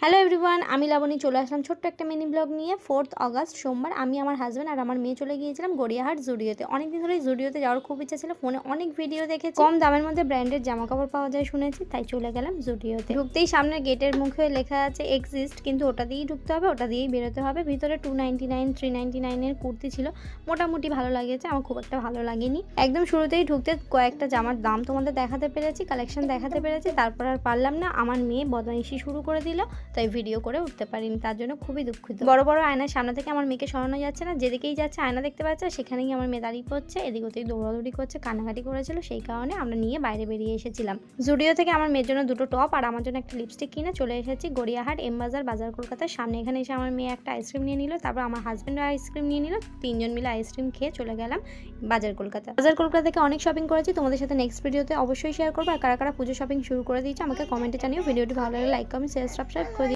Hello everyone, আমি লাবণী চলে আসলাম ছোট্ট একটা মিনি ব্লগ নিয়ে। 4th অগাস্ট সোমবার আমি, আমার হাজব্যান্ড আর আমার মেয়ে চলে গিয়েছিলাম গড়িয়াহাট জুডিওতে। অনেকদিন ধরেই জুডিওতে যাওয়ার খুব ইচ্ছা ছিল। ফোনে অনেক ভিডিও দেখেছি, কম দামের মধ্যে ব্র্যান্ডেড জামা কাপড় পাওয়া যায় শুনেছি, তাই চলে গেলাম জুডিওতে। ঢুকতেই সামনের গেটের মুখে লেখা আছে এক্সিস্ট, কিন্তু ওটা দিয়েই ঢুকতে হবে, ওটা দিয়েই বেরোতে হবে। ভিতরে 299 399 এর কুর্তি ছিল, মোটামুটি ভালো লাগেছে, আমার খুব একটা ভালো লাগেনি। একদম শুরুতেই ঢুকতে কয়েকটা জামার দাম তোমাদের দেখাতে পেরেছি, কালেকশন দেখাতে পেরেছি, তারপর আর পারলাম না। আমার মেয়ে বদমাইশি শুরু করে দিল, তাই ভিডিও করে উঠতে পারিনি, তার জন্য খুবই দুঃখিত। বড় বড় আয়নার সামনে থেকে আমার মেয়েকে সরানো যাচ্ছে না, যেদিকেই যাচ্ছে আয়না দেখতে পাচ্ছে, সেখানেই আমার মেয়ে দাঁড়িয়ে পড়ছে, এদিক ওদিক দৌড়াদৌড়ি করছে, কান্নাকাটি করেছিল, সেই কারণে আমরা নিয়ে বাইরে বেরিয়ে এসেছিলাম। জুডিও থেকে আমার মেয়ের জন্য দুটো টপ আর আমার জন্য একটা লিপস্টিক কিনে চলে এসেছি গড়িয়াহাট এম বাজার, বাজার কলকাতার সামনে। এখানে এসে আমার মেয়ে একটা আইসক্রিম নিয়ে নিল, তারপর আমার হাজব্যান্ড আইসক্রিম নিয়ে নিল, তিনজন মিলে আইসক্রিম খেয়ে চলে গেলাম বাজার কলকাতা। বাজার কলকাতা থেকে অনেক শপিং করেছি, তোমাদের সাথে নেক্সট ভিডিওতে অবশ্যই শেয়ার করবো। আর কারা কারা পুজো শপিং শুরু করে দিয়েছে আমাকে কমেন্টে জানিও। ভিডিওটি ভালো লাগলে লাইক কমেন্ট শেয়ার সাবস্ক্রাইব